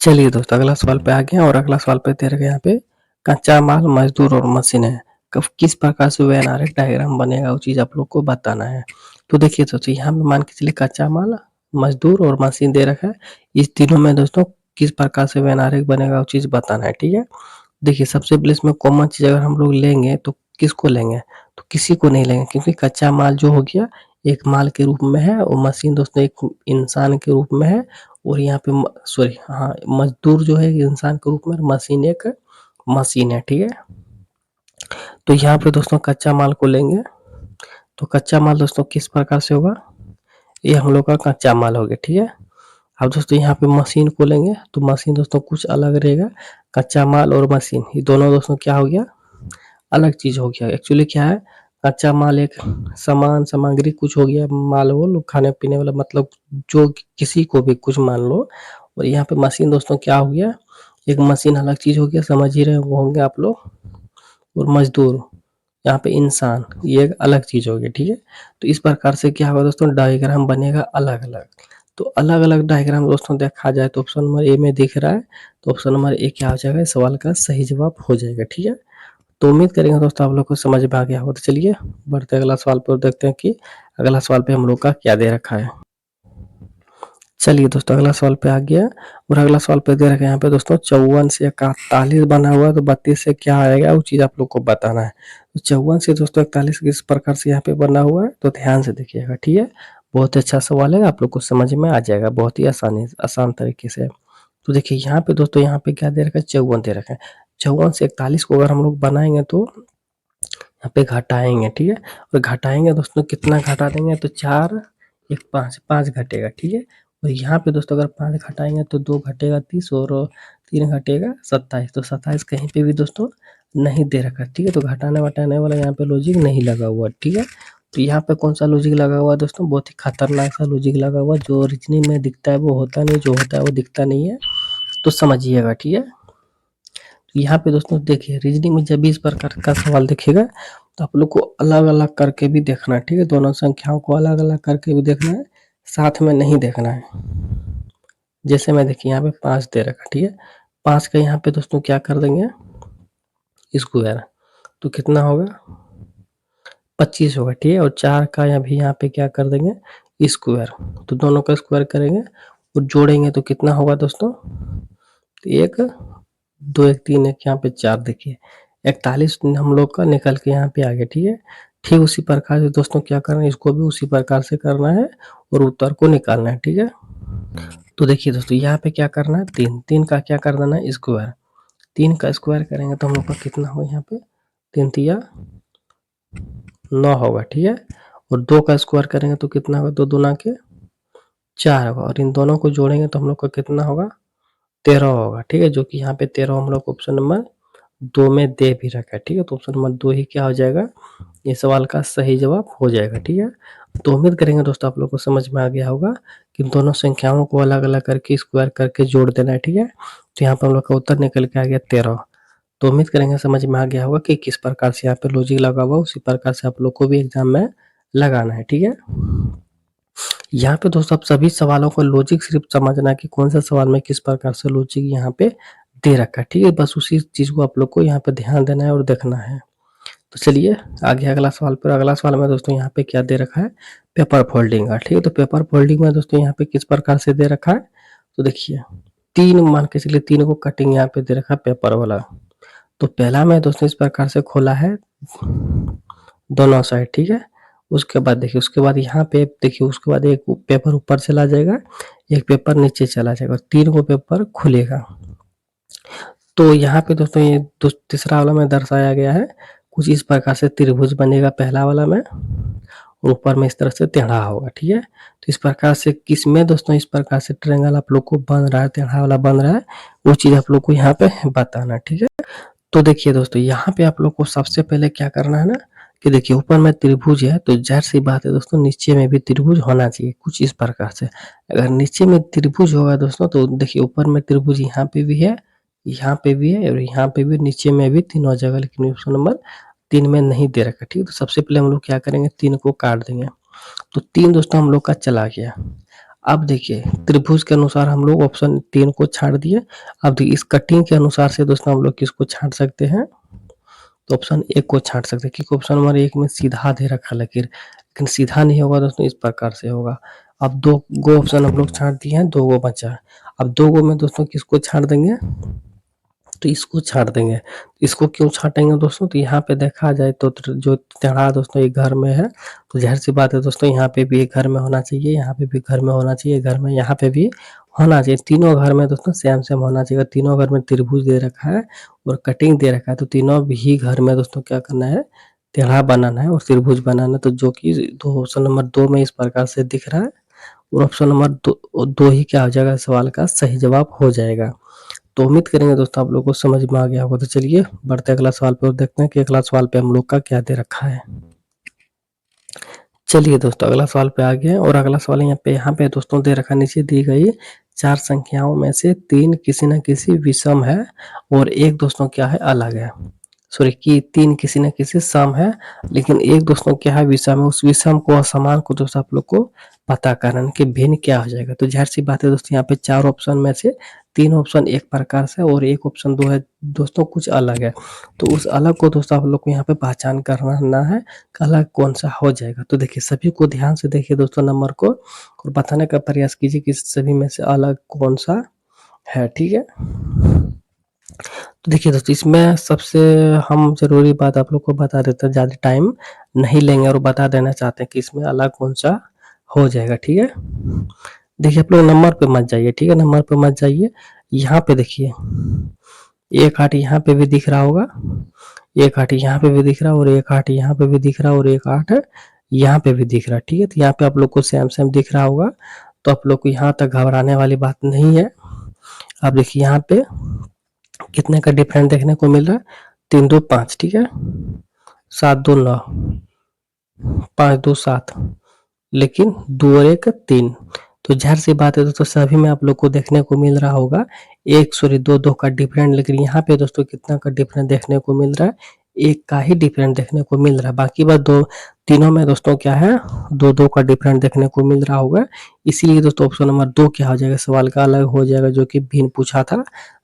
चलिए दोस्तों अगला सवाल पे आ गए हैं, और अगला सवाल पे दे रखा है यहाँ पे, कच्चा माल, मजदूर और मशीन है, कब किस प्रकार से वेन आरेख डायग्राम बनेगा, वो चीज़ आप लोग को बताना है। तो देखिए दोस्तों, यहाँ पे मान के चलिए कच्चा माल, मजदूर और मशीन दे रखा है, इस तीनों में दोस्तों किस प्रकार से वेन आरेख बनेगा, वो चीज़ बताना है, ठीक है। देखिए सबसे पहले इसमें कॉमन चीज़ अगर हम लोग लेंगे तो किसको लेंगे, तो किसी को नहीं लेंगे, क्योंकि कच्चा माल जो हो गया एक माल के रूप में है, और मशीन दोस्तों एक इंसान के रूप में है, और यहाँ पे सॉरी हाँ, मजदूर जो है इंसान के रूप में, मशीन एक मशीन है, ठीक है। तो यहाँ पे दोस्तों कच्चा माल को लेंगे, तो कच्चा माल दोस्तों किस प्रकार से होगा, ये हम लोग का कच्चा माल हो गया, ठीक है। अब दोस्तों यहाँ पे मशीन को लेंगे, तो मशीन दोस्तों कुछ अलग रहेगा, कच्चा माल और मशीन ये दोनों दोस्तों क्या हो गया, अलग चीज़ हो गया। एक्चुअली क्या है, कच्चा माल एक सामान सामग्री कुछ हो गया, माल वो लोग खाने पीने वाला, मतलब जो किसी को भी कुछ मान लो। और यहाँ पे मशीन दोस्तों क्या हो गया, एक मशीन अलग चीज़ हो गया, समझ ही रहे वो होंगे आप लोग। और मजदूर यहाँ पे इंसान, ये एक अलग चीज़ हो गई, ठीक है। तो इस प्रकार से क्या होगा दोस्तों, डायग्राम बनेगा अलग अलग। तो अलग अलग डायग्राम दोस्तों देखा जाए तो ऑप्शन नंबर ए में दिख रहा है, तो ऑप्शन नंबर ए क्या हो जाएगा, इस सवाल का सही जवाब हो जाएगा, ठीक है। तो उम्मीद करेंगे दोस्तों आप लोग को समझ में आ गया होगा। तो चलिए बढ़ते अगला सवाल पर, देखते हैं कि अगला सवाल पे हम लोग का क्या दे रखा है। चलिए दोस्तों अगला सवाल पे आ गया, और अगला सवाल पे दे रखा है यहाँ पे दोस्तों, 54 से 41 बना हुआ है, तो 32 से क्या आएगा वो चीज़ आप लोग को बताना है। तो 54 से दोस्तों 41 किस प्रकार से यहाँ पे बना हुआ है, तो ध्यान से देखिएगा, ठीक है। बहुत अच्छा सवाल है, आप लोग को समझ में आ जाएगा बहुत ही आसान तरीके से। तो देखिए यहाँ पे दोस्तों, यहाँ पे क्या दे रखा है, 54 दे रखा है। 54 से 41 को अगर हम लोग बनाएंगे तो यहाँ पे घटाएंगे, ठीक है। और घटाएंगे दोस्तों, कितना घटा देंगे, तो 4 एक 5 5 घटेगा, ठीक है। और यहाँ पे दोस्तों अगर 5 घटाएंगे तो 2 घटेगा 30, और 3 घटेगा 27, तो 27 कहीं पे भी दोस्तों नहीं दे रखा, ठीक है। तो घटाने वटाने वाला यहाँ पे लॉजिक नहीं लगा हुआ, ठीक है। तो यहाँ पे कौन सा लॉजिक लगा हुआ है दोस्तों, बहुत ही खतरनाक सा लॉजिक लगा हुआ, जो रीजनिंग में दिखता है वो होता नहीं, जो होता है वो दिखता नहीं है, तो समझिएगा, ठीक है। तो यहाँ पे दोस्तों देखिए, रीजनिंग में जब भी इस प्रकार का सवाल दिखेगा तो आप लोग को अलग अलग करके भी देखना है, ठीक है। दोनों संख्याओं को अलग अलग करके भी देखना है, साथ में नहीं देखना है। जैसे मैं देखिए यहाँ पे 5 दे रखा, ठीक है। 5 का यहाँ पे दोस्तों क्या कर देंगे, स्क्वायर, तो कितना होगा 25 होगा, ठीक है। और 4 का यहाँ पे क्या कर देंगे, स्क्वायर, तो दोनों का स्क्वायर करेंगे और जोड़ेंगे तो कितना होगा दोस्तों, एक 2 1 3 1 यहाँ पे 4, देखिए 41 हम लोग का निकल के यहाँ पे आ गया, ठीक है। ठीक उसी प्रकार से दोस्तों क्या करना है, इसको भी उसी प्रकार से करना है और उत्तर को निकालना है, ठीक है। तो देखिए दोस्तों यहाँ पे क्या करना है, 3 3 का क्या कर देना है, स्क्वायर, 3 का स्क्वायर करेंगे तो हम लोग का कितना होगा यहाँ पे 3 तिया 9 होगा, ठीक है। और 2 का स्क्वायर करेंगे तो कितना होगा 2 दूना के 4 होगा और इन दोनों को जोड़ेंगे तो हम लोग का कितना होगा 13 होगा, ठीक है। जो कि यहाँ पे 13 हम लोग ऑप्शन नंबर 2 में दे भी रखा है, ठीक है। तो ऑप्शन नंबर 2 ही क्या हो जाएगा, ये सवाल का सही जवाब हो जाएगा, ठीक है। तो उम्मीद करेंगे दोस्तों आप लोग को समझ में आ गया होगा कि दोनों संख्याओं को अलग अलग करके स्क्वायर करके जोड़ देना है, ठीक है। तो यहाँ पर हम लोग का उत्तर निकल के आ गया 13। तो उम्मीद करेंगे समझ में आ गया होगा कि किस प्रकार से यहाँ पे लॉजिक लगा हुआ उसी प्रकार से आप लोग को भी एग्जाम में लगाना है, ठीक है। यहाँ पे दोस्तों आप सभी सवालों का लॉजिक सिर्फ समझना कि कौन सा सवाल में किस प्रकार से लॉजिक यहाँ पे दे रखा है, ठीक है। बस उसी चीज को आप लोग को यहाँ पे ध्यान देना है और देखना है। तो चलिए आगे अगला सवाल पर। अगला सवाल में दोस्तों यहाँ पे क्या दे रखा है, पेपर फोल्डिंग का, ठीक है। तो पेपर फोल्डिंग में दोस्तों यहाँ पे किस प्रकार से दे रखा है, तो देखिए 3 मान के चलिए 3 को कटिंग यहाँ पे दे रखा है पेपर वाला। तो पहला मैं दोस्तों इस प्रकार से खोला है दोनों साइड, ठीक है। उसके बाद देखिए उसके बाद यहाँ पे देखिए उसके बाद एक पेपर ऊपर चला जाएगा, एक पेपर नीचे चला जाएगा, 3 को पेपर खुलेगा। तो यहाँ पे दोस्तों ये तीसरा वाला में दर्शाया गया है कुछ इस प्रकार से त्रिभुज बनेगा पहला वाला में और ऊपर में इस तरह से टेढ़ा होगा, ठीक है। तो इस प्रकार से किसमें दोस्तों इस प्रकार से ट्रायंगल आप लोग को बन रहा है, टेढ़ा वाला बन रहा है, वो चीज आप लोग को यहाँ पे बताना, ठीक है। तो देखिए दोस्तों यहाँ पे आप लोग को सबसे पहले क्या करना है ना कि देखिए ऊपर में त्रिभुज है तो जाहिर सी बात है दोस्तों नीचे में भी त्रिभुज होना चाहिए कुछ इस प्रकार से। अगर नीचे में त्रिभुज होगा दोस्तों तो देखिए ऊपर में त्रिभुज यहाँ पे भी है, यहाँ पे भी है और यहाँ पे भी, नीचे में भी तीनों जगह, लेकिन ऑप्शन नंबर 3 में नहीं दे रखा, ठीक है। तो सबसे पहले हम लोग क्या करेंगे 3 को काट देंगे। तो 3 दोस्तों हम लोग का चला गया। अब देखिए त्रिभुज के अनुसार हम लोग ऑप्शन 3 को छाड़ दिए। अब देखिए इस कटिंग के अनुसार से दोस्तों हम लोग किसको छाड़ सकते हैं, तो ऑप्शन 1 को छाड़ सकते हैं क्योंकि ऑप्शन नंबर 1 में सीधा दे रखा है लकीर, लेकिन सीधा नहीं होगा दोस्तों इस प्रकार से होगा। अब 2 गो ऑप्शन हम लोग छाड़ दिए हैं, 2 गो बचा है। अब 2 गो में दोस्तों किसको छाड़ देंगे, तो इसको छाड़ देंगे। इसको क्यों छाटेंगे दोस्तों, तो यहाँ पे देखा जाए तो जो टेढ़ा दोस्तों एक घर में है तो जाहिर सी बात है दोस्तों यहाँ पे भी एक घर में होना चाहिए, यहाँ पे भी घर में होना चाहिए, घर में यहाँ पे भी होना चाहिए। तीनों घर में दोस्तों सेम सेम होना चाहिए। तीनों घर में त्रिभुज दे रखा है और कटिंग दे रखा है तो तीनों भी घर में दोस्तों क्या करना है, टेढ़ा बनाना है और त्रिभुज बनाना है। तो जो कि दो ऑप्शन नंबर 2 में इस प्रकार से दिख रहा है और ऑप्शन नंबर 2 ही क्या हो जाएगा सवाल का सही जवाब हो जाएगा। तो उम्मीद करेंगे दोस्तों आप लोगों को समझ में आ गया होगा। तो चलिए बढ़ते अगला सवाल पे और देखते हैं कि अगला सवाल पे हम लोग का क्या दे रखा है। चलिए दोस्तों अगला सवाल पे आ गए और अगला सवाल यहाँ पे दोस्तों दे रखा, नीचे दी गई 4 संख्याओं में से 3 किसी न किसी विषम है और एक दोस्तों क्या है अलग है। सॉरी कि 3 किसी न किसी सम है लेकिन एक दोस्तों क्या है विषम है। उस विषम को असमान को दोस्तों आप लोग को पता करना कि भिन्न क्या हो जाएगा। तो जाहिर सी बात है दोस्तों यहाँ पे 4 ऑप्शन में से 3 ऑप्शन एक प्रकार से और एक ऑप्शन 2 है दोस्तों कुछ अलग है। तो उस अलग को दोस्तों आप लोग को यहाँ पे पहचान करना है अलग कौन सा हो जाएगा। तो देखिए सभी को ध्यान से देखिए दोस्तों नंबर को और बताने का प्रयास कीजिए कि सभी में से अलग कौन सा है, ठीक है। तो देखिए दोस्तों इसमें सबसे हम जरूरी बात आप लोग को बता देते हैं, ज़्यादा टाइम नहीं लेंगे और बता देना चाहते हैं कि इसमें अलग कौन सा हो जाएगा, ठीक है। देखिए आप लोग नंबर पे मत जाइए, ठीक है, नंबर पे मत जाइए। यहाँ पे देखिए एक आठ यहाँ पे भी दिख रहा होगा, एक आठ यहाँ पे भी दिख रहा है और एक आठ यहाँ पे भी दिख रहा है और एक आठ यहाँ पे भी दिख रहा है, ठीक है। तो यहाँ पे आप लोग को सेम सेम दिख रहा होगा तो आप लोग को यहाँ तक घबराने वाली बात नहीं है। अब देखिए यहाँ पे कितने का डिफरेंस देखने को मिल रहा है, 3 2 5, ठीक है, 7 2 9, 5 2 7, लेकिन 2 और 1 3। तो जाहिर सी बात है दोस्तों सभी में आप लोग को देखने को मिल रहा होगा एक सॉरी 2 2 का डिफरेंट, लेकिन यहाँ पे दोस्तों कितना का डिफरेंस देखने को मिल रहा है, एक का ही डिफरेंट देखने को मिल रहा है। बाकी बात दो तीनों में दोस्तों क्या है 2 2 का डिफरेंट देखने को मिल रहा होगा। इसीलिए दोस्तों ऑप्शन नंबर 2 क्या हो जाएगा सवाल का अलग हो जाएगा जो कि भिन्न पूछा था,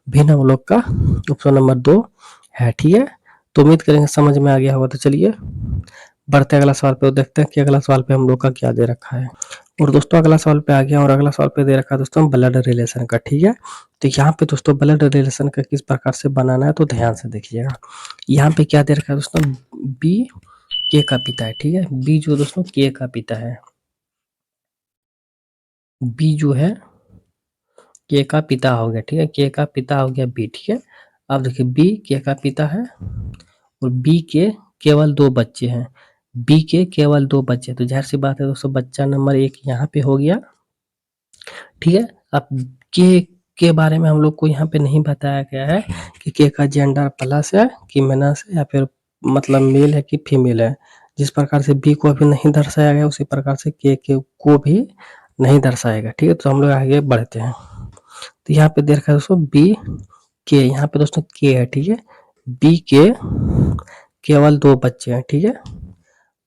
भिन्न हम लोग का ऑप्शन नंबर 2 है, ठीक है। तो उम्मीद करेंगे समझ में आ गया होगा। तो चलिए बढ़ते अगला सवाल पे और देखते हैं कि अगला सवाल पे हम लोग का क्या दे रखा है। और दोस्तों अगला सवाल पे आ गया और अगला सवाल पे दे रखा है दोस्तों ब्लड रिलेशन का, ठीक है। तो यहाँ पे दोस्तों ब्लड रिलेशन का किस प्रकार से बनाना है तो ध्यान से देखिएगा। यहाँ पे क्या दे रखा है दोस्तों, बी के का पिता है, ठीक है। बी जो दोस्तों के का पिता है, बी जो है के का पिता हो गया, ठीक है, के का पिता हो गया बी, ठीक है। अब देखिए बी के का पिता है और बी के केवल 2 बच्चे हैं। बी के केवल 2 बच्चे, तो ज़ाहिर सी बात है दोस्तों बच्चा नंबर 1 यहाँ पे हो गया, ठीक है। अब के बारे में हम लोग को यहाँ पे नहीं बताया गया है कि के का जेंडर प्लस है कि माइनस है या फिर मतलब मेल है कि फीमेल है। जिस प्रकार से बी को अभी नहीं दर्शाया गया उसी प्रकार से के को भी नहीं दर्शाएगा, ठीक है। तो हम लोग आगे बढ़ते हैं। तो यहाँ पे देखा दोस्तों बी के, यहाँ पे दोस्तों के है, ठीक है। बी के केवल 2 बच्चे हैं, ठीक है,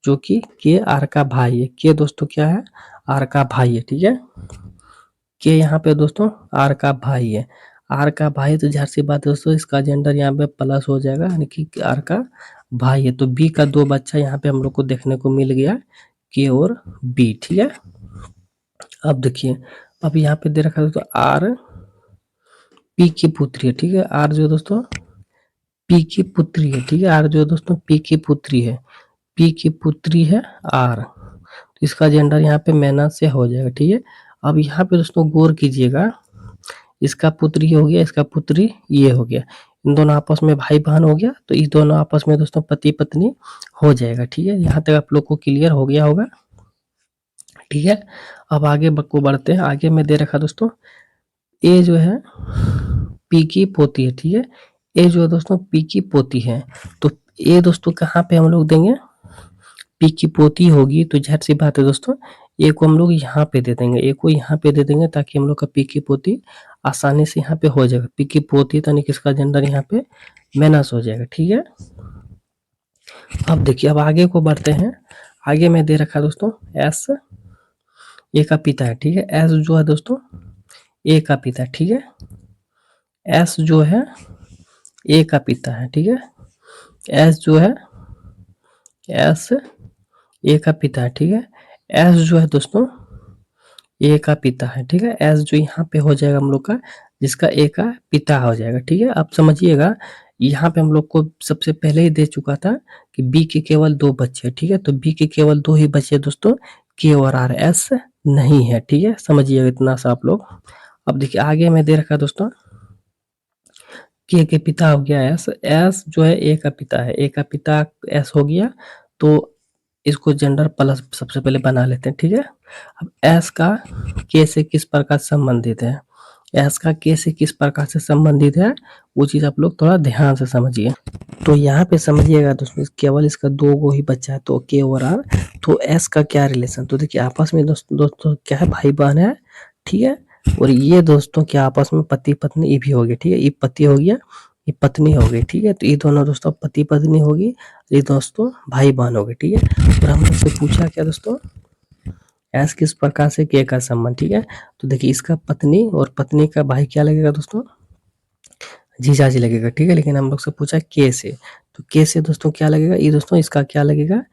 जो कि के आर का भाई है। के दोस्तों क्या है, आर का भाई है, ठीक है। के यहाँ पे दोस्तों आर का भाई है। आर का भाई तो ज़ाहिर सी बात है दोस्तों इसका जेंडर यहाँ पे प्लस हो जाएगा, यानी कि आर का भाई है। तो बी का 2 बच्चा यहाँ पे हम लोग को देखने को मिल गया, के और बी, ठीक है। अब देखिए, अब यहाँ पे दे रखा है दोस्तों आर पी की पुत्री है, ठीक है। आर जो दोस्तों पी की पुत्री है, ठीक है। आर जो दोस्तों पी की पुत्री है, पी की पुत्री है आर, तो इसका जेंडर यहाँ पे मेहनत से हो जाएगा, ठीक है। अब यहाँ पे दोस्तों गौर कीजिएगा, इसका पुत्री हो गया, इसका पुत्री ये हो गया, इन दोनों आपस में भाई बहन हो गया, तो इस दोनों आपस में दोस्तों पति पत्नी हो जाएगा, ठीक है। यहाँ तक आप लोग को क्लियर हो गया होगा, ठीक है। अब आगे को बढ़ते हैं। आगे में दे रखा दोस्तों ए जो है पी की पोती है, ठीक है। ए जो है दोस्तों पी की पोती है, तो ए दोस्तों कहाँ पे हम लोग देंगे, पी की पोती होगी तो ज़ाहिर सी बात है दोस्तों ए को हम लोग यहाँ पे दे देंगे, ए को यहाँ पे दे देंगे ताकि हम लोग का पी की पोती आसानी से यहाँ पे हो जाएगा। पी की पोती यानी किसका जेंडर यहाँ पे माइनस हो जाएगा, ठीक है। अब देखिए, अब आगे को बढ़ते हैं। आगे में दे रखा है दोस्तों एस ए का पिता है, ठीक है। एस जो है दोस्तों ए का पिता है, ठीक है। एस जो है ए का पिता है, ठीक है। एस जो है एस ए का पिता है, ठीक है। एस जो है दोस्तों ए का पिता है, ठीक है। एस जो यहाँ पे हो जाएगा हम लोग का, जिसका ए का पिता हो जाएगा, ठीक है। आप समझिएगा, यहाँ पे हम लोग को सबसे पहले ही दे चुका था कि बी के केवल 2 बच्चे, ठीक है। तो बी के केवल 2 ही बच्चे दोस्तों, के और आर, एस नहीं है, ठीक है। समझिएगा इतना सा आप लोग। अब देखिए आगे में दे रखा दोस्तों के पिता हो गया एस, एस जो है ए का पिता है, ए का पिता एस हो गया, तो इसको जेंडर प्लस सबसे पहले बना लेते हैं, ठीक है। अब एस का के से किस प्रकार संबंधित है, एस का के से किस प्रकार से संबंधित है वो चीज़ आप लोग थोड़ा ध्यान से समझिए। तो यहाँ पे समझिएगा दोस्तों केवल इसका 2 गो ही बच्चा है, तो के और आर, तो एस का क्या रिलेशन, तो देखिए आपस में दोस्तों क्या है, भाई बहन है, ठीक है। और ये दोस्तों क्या आपस में पति पत्नी, ये भी हो गया, ठीक है। ये पति हो गया, ये पत्नी हो गई, ठीक है। तो ये दोनों दोस्तों पति पत्नी होगी, ये दोस्तों भाई बहन हो गए, ठीक है। और हम लोग से पूछा क्या दोस्तों, एस किस प्रकार से के का संबंध, ठीक है। तो देखिए इसका पत्नी और पत्नी का भाई क्या लगेगा दोस्तों, जीजाजी लगेगा, ठीक है। लेकिन हम लोग से पूछा के से, तो के से दोस्तों क्या लगेगा, ये दोस्तों इसका क्या लगेगा,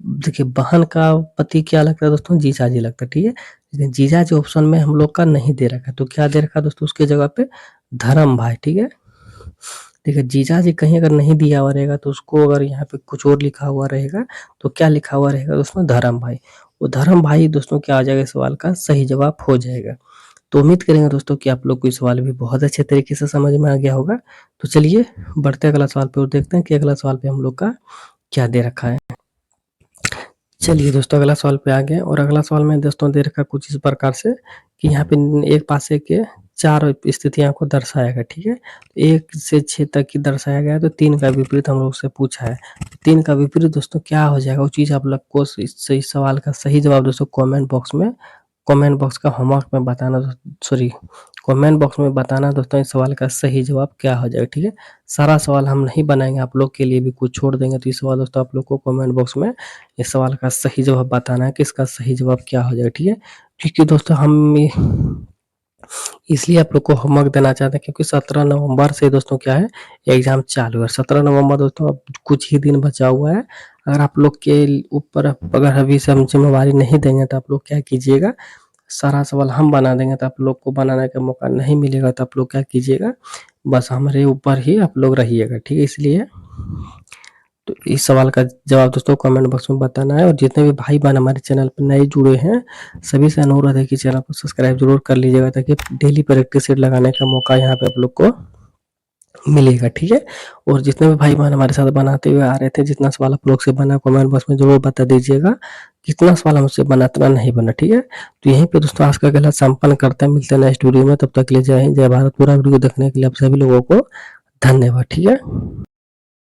देखिए बहन का पति क्या लगता है दोस्तों, जीजाजी लगता है, ठीक है। लेकिन जीजाजी ऑप्शन में हम लोग का नहीं दे रखा, तो क्या दे रखा दोस्तों उसके जगह पे, धर्म भाई, ठीक है। देखिए जीजाजी कहीं अगर नहीं दिया हुआ रहेगा तो उसको अगर यहाँ पे कुछ और लिखा हुआ रहेगा तो क्या लिखा हुआ रहेगा दोस्तों, धर्म भाई। वो धर्म भाई दोस्तों क्या आ जाएगा, सवाल का सही जवाब हो जाएगा। तो उम्मीद करेंगे दोस्तों कि आप लोग को ये सवाल भी बहुत अच्छे तरीके से समझ में आ गया होगा। तो चलिए बढ़ते अगला सवाल पे और देखते हैं कि अगला सवाल पे हम लोग का क्या दे रखा है। चलिए दोस्तों अगला सवाल पे आ गए, और अगला सवाल में दोस्तों दे रखा कुछ इस प्रकार से कि यहाँ पे एक पासे के 4 स्थितियां को दर्शाया गया, ठीक है। 1 से 6 तक की दर्शाया गया है, तो 3 का विपरीत हम लोग से पूछा है। 3 का विपरीत दोस्तों क्या हो जाएगा, वो चीज़ आप लोग को इस सवाल का सही जवाब दोस्तों कमेंट बॉक्स का होमवर्क में बताना, सॉरी कमेंट बॉक्स में बताना दोस्तों इस सवाल का सही जवाब क्या हो जाएगा, ठीक है। सारा सवाल हम नहीं बनाएंगे, आप लोग के लिए भी कुछ छोड़ देंगे, तो इस सवाल दोस्तों आप लोग को कमेंट बॉक्स में इस सवाल का सही जवाब बताना है कि इसका सही जवाब क्या हो जाएगा, ठीक है। क्योंकि दोस्तों हम इसलिए आप लोग को होमवर्क देना चाहते हैं क्योंकि 17 नवंबर से दोस्तों क्या है, एग्जाम चालू है। 17 नवंबर दोस्तों अब कुछ ही दिन बचा हुआ है। अगर आप लोग के ऊपर अगर अभी से हम जिम्मेवारी नहीं देंगे तो आप लोग क्या कीजिएगा, सारा सवाल हम बना देंगे तो आप लोग को बनाने का मौका नहीं मिलेगा, तो आप लोग क्या कीजिएगा, बस हमारे ऊपर ही आप लोग रहिएगा, ठीक है। इसलिए तो इस सवाल का जवाब दोस्तों कमेंट बॉक्स में बताना है। और जितने भी भाई बहन हमारे चैनल पर नए जुड़े हैं सभी से अनुरोध है कि चैनल को सब्सक्राइब जरूर कर लीजिएगा ताकि डेली प्रैक्टिस सेट लगाने का मौका यहाँ पे आप लोग को मिलेगा, ठीक है। और जितने भी भाई बहन हमारे साथ बनाते हुए आ रहे थे, जितना सवाल आप लोग से बना कमेंट बॉक्स में जरूर बता दीजिएगा, कितना सवाल हमसे बना, इतना नहीं बना, ठीक है। तो यहीं पे दोस्तों आज का गला संपन्न करते हैं, मिलते हैं नेक्स्ट वीडियो में, तब तक के लिए जय हिंद जय भारत। पूरा वीडियो देखने के लिए आप सभी लोगों को धन्यवाद, ठीक है।